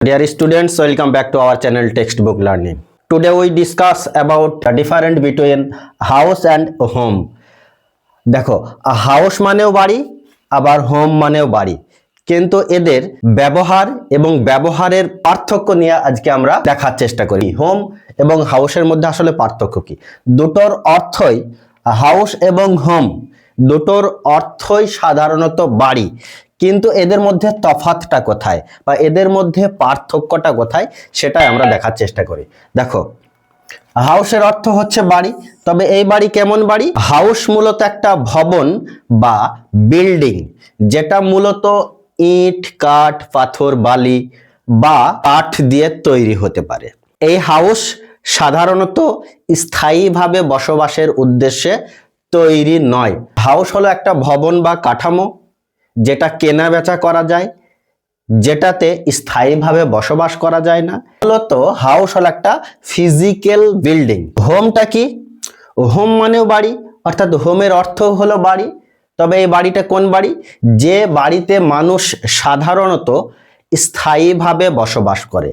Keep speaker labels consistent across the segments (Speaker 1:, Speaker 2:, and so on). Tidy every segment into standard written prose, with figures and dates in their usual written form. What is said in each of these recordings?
Speaker 1: Dear students, welcome back to our channel Textbook Learning. Today we discuss about the difference between house and home. দেখো, house মানেও বাড়ি, আবার home মানেও বাড়ি, কিন্তু এদের ব্যবহার এবং ব্যবহারের পার্থক্য নিয়ে আজকে আমরা দেখার চেষ্টা করি। হোম এবং হাউসের মধ্যে আসলে পার্থক্য কি? দুটোর অর্থই হাউস এবং হোম, দুটোর অর্থই সাধারণত বাড়ি, কিন্তু এদের মধ্যে তফাৎটা কোথায় বা এদের মধ্যে পার্থক্যটা কোথায় সেটাই আমরা দেখার চেষ্টা করি। দেখো, হাউসের অর্থ হচ্ছে বাড়ি, তবে এই বাড়ি কেমন বাড়ি? হাউস মূলত একটা ভবন বা বিল্ডিং, যেটা মূলত ইট, কাঠ, পাথর, বালি বা কাঠ দিয়ে তৈরি হতে পারে। এই হাউস সাধারণত স্থায়ীভাবে বসবাসের উদ্দেশ্যে তৈরি নয়। হাউস হলো একটা ভবন বা কাঠামো যেটা কেনা বেচা করা যায়, যেটাতে স্থায়ীভাবে বসবাস করা যায় না। মূলত হাউস হলো একটা ফিজিক্যাল বিল্ডিং। হোমটা কি? হোম মানেও বাড়ি, অর্থাৎ হোমের অর্থ হলো বাড়ি, তবে এই বাড়িটা কোন বাড়ি? যে বাড়িতে মানুষ সাধারণত স্থায়ীভাবে বসবাস করে,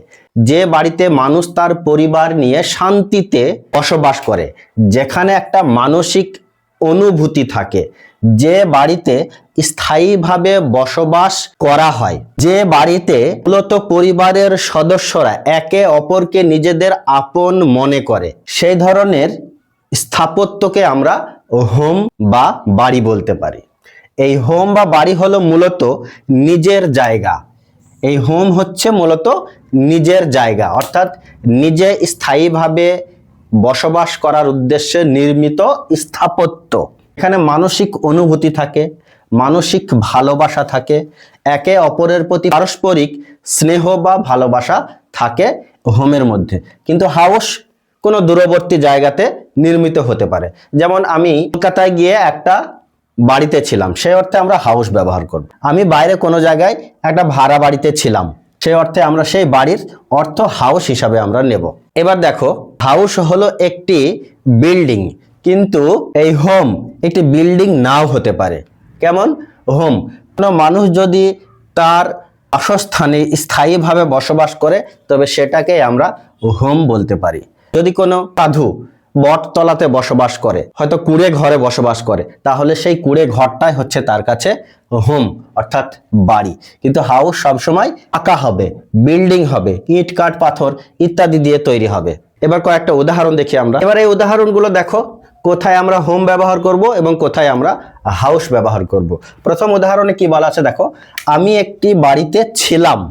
Speaker 1: যে বাড়িতে মানুষ তার পরিবার নিয়ে শান্তিতে বসবাস করে, যেখানে একটা মানসিক অনুভূতি থাকে, যে বাড়িতে স্থায়ীভাবে বসবাস করা হয়, যে বাড়িতে মূলত পরিবারের সদস্যরা একে অপরকে নিজেদের আপন মনে করে, সেই ধরনের স্থাপত্যকে আমরা হোম বা বাড়ি বলতে পারি। এই হোম বা বাড়ি হলো মূলত নিজের জায়গা। এই হোম হচ্ছে মূলত নিজের জায়গা, অর্থাৎ নিজে স্থায়ীভাবে বসবাস করার উদ্দেশ্যে নির্মিত স্থাপত্য। এখানে মানসিক অনুভূতি থাকে, মানসিক ভালোবাসা থাকে, একে অপরের প্রতি পারস্পরিক স্নেহ বা ভালোবাসা থাকে হোমের মধ্যে। কিন্তু হাউস কোনো দূরবর্তী জায়গাতে নির্মিত হতে পারে। যেমন আমি কলকাতায় গিয়ে একটা বাড়িতে ছিলাম, সেই অর্থে আমরা হাউস ব্যবহার করব। আমি বাইরে কোনো জায়গায় একটা ভাড়া বাড়িতে ছিলাম, সেই অর্থে আমরা সেই বাড়ির অর্থ হাউস হিসাবে আমরা নেব। এবার দেখো, হাউস হলো একটি বিল্ডিং, কিন্তু এই হোম একটি বিল্ডিং নাও হতে পারে। কেমন? হোম, কোনো মানুষ যদি তার বাসস্থানে স্থায়ীভাবে বসবাস করে, তবে সেটাকে আমরা হোম বলতে পারি। যদি কোনো সাধু বটতলাতে বসবাস করে, হয়তো কুঁড়ে ঘরে বসবাস করে, তাহলে সেই কুঁড়ে ঘরটাই হচ্ছে তার কাছে হোম, অর্থাৎ বাড়ি। কিন্তু হাউস সবসময় পাকা হবে, বিল্ডিং হবে, ইট, কাঠ, পাথর ইত্যাদি দিয়ে তৈরি হবে। এবার কয়েকটা উদাহরণ দেখি আমরা। এবার এই উদাহরণগুলো দেখো, কোথায় আমরা হোম ব্যবহার করব এবং কোথায় আমরা হাউস ব্যবহার করব। প্রথম উদাহরণে কি বলা আছে দেখো, আমি একটি বাড়িতে ছিলাম।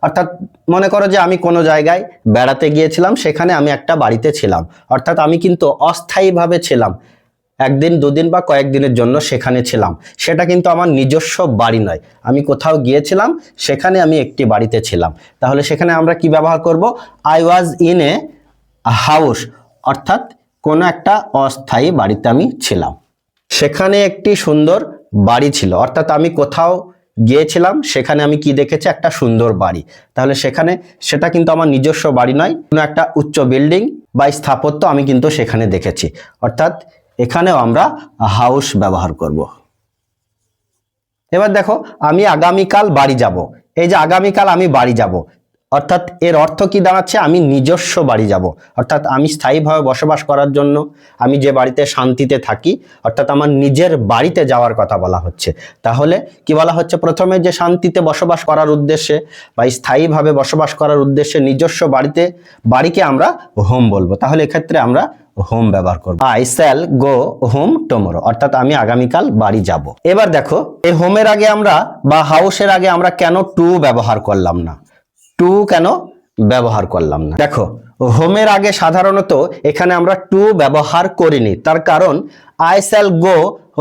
Speaker 1: অর্থাৎ মনে করো যে আমি কোনো জায়গায় বেড়াতে গিয়েছিলাম, সেখানে আমি একটা বাড়িতে ছিলাম, অর্থাৎ আমি কিন্তু অস্থায়ীভাবে ছিলাম, একদিন দুদিন বা কয়েকদিনের জন্য সেখানে ছিলাম। সেটা কিন্তু আমার নিজস্ব বাড়ি নয়, আমি কোথাও গিয়েছিলাম, সেখানে আমি একটি বাড়িতে ছিলাম। তাহলে সেখানে আমরা কি ব্যবহার করব? I was in a house, অর্থাৎ কোনো একটা অস্থায়ী বাড়িতে আমি ছিলাম, সেখানে একটি সুন্দর বাড়ি ছিল। অর্থাৎ আমি কোথাও গিয়েছিলাম, সেখানে আমি কি দেখেছি? একটা সুন্দর বাড়ি। তাহলে সেটা কিন্তু আমার নিজস্ব বাড়ি নয়, কোনো একটা উচ্চ বিল্ডিং বা স্থাপত্য আমি কিন্তু সেখানে দেখেছি, অর্থাৎ এখানেও আমরা হাউস ব্যবহার করব। এবার দেখো, আমি আগামীকাল বাড়ি যাব। এই যে আগামীকাল আমি বাড়ি যাব, অর্থাৎ এর অর্থ কি দাঁড়াচ্ছে? আমি নিজস্ব বাড়ি যাব, অর্থাৎ আমি স্থায়ীভাবে বসবাস করার জন্য আমি যে বাড়িতে শান্তিতে থাকি, অর্থাৎ আমার নিজের বাড়িতে যাওয়ার কথা বলা হচ্ছে। তাহলে কি বলা হচ্ছে? প্রথমে যে শান্তিতে বসবাস করার উদ্দেশ্যে বা স্থায়ীভাবে বসবাস করার উদ্দেশ্যে নিজস্ব বাড়িকে আমরা হোম বলবো। তাহলে এক্ষেত্রে আমরা হোম ব্যবহার করব। I shall go home tomorrow, অর্থাৎ আমি আগামীকাল বাড়ি যাব। এবার দেখো, এই হোমের আগে আমরা বা হাউসের আগে আমরা কেন টু ব্যবহার করলাম না? টু কেন ব্যবহার করলাম না? দেখো, হোমের আগে সাধারণত এখানে আমরা টু ব্যবহার করিনি, তার কারণ I shall go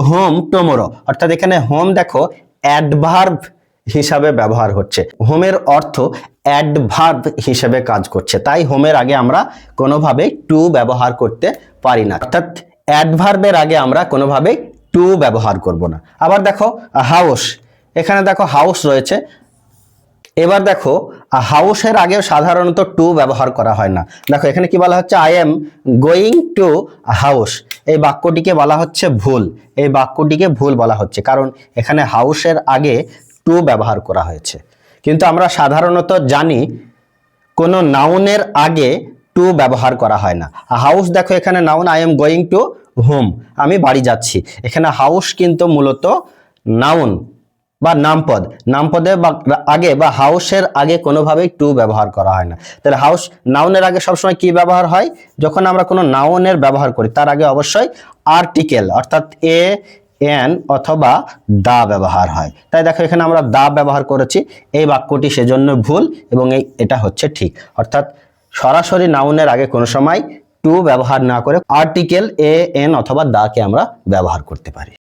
Speaker 1: home tomorrow, অর্থাৎ এখানে হোম দেখো অ্যাডভার্ব হিসাবে ব্যবহার হচ্ছে। হোমের অর্থ অ্যাডভার্ব হিসেবে কাজ করছে, তাই হোমের আগে আমরা কোনোভাবে টু ব্যবহার করতে পারি না, অর্থাৎ অ্যাডভার্বের আগে আমরা কোনোভাবে টু ব্যবহার করব না। আবার দেখো হাউস, এখানে দেখো হাউস রয়েছে। এবার দেখো, হাউসের আগেও সাধারণত টু ব্যবহার করা হয় না। দেখো এখানে কি বলা হচ্ছে? I am going to house. এই বাক্যটিকে বলা হচ্ছে ভুল, এই বাক্যটিকে ভুল বলা হচ্ছে, কারণ এখানে হাউসের আগে টু ব্যবহার করা হয়েছে। কিন্তু আমরা সাধারণত জানি কোনো নাউনের আগে টু ব্যবহার করা হয় না। হাউস দেখো এখানে noun, I am going to home, আমি বাড়ি যাচ্ছি। এখানে হাউস কিন্তু মূলত নাউন বা নামপদ, নামপদের আগে বা হাউসের আগে কোনোভাবেই টু ব্যবহার করা হয় না। তাহলে হাউস নাউনের আগে সবসময় কি ব্যবহার হয়? যখন আমরা কোনো নাউনের ব্যবহার করি তার আগে অবশ্যই আর্টিকেল অর্থাৎ এ এন অথবা দা ব্যবহার হয়। তাই দেখো এখানে আমরা দা ব্যবহার করেছি, এই বাক্যটি সেজন্য ভুল এবং এটা হচ্ছে ঠিক। অর্থাৎ সরাসরি নাউনের আগে কোনো সময় টু ব্যবহার না করে আর্টিকেল এ এন অথবা দাকে আমরা ব্যবহার করতে পারি।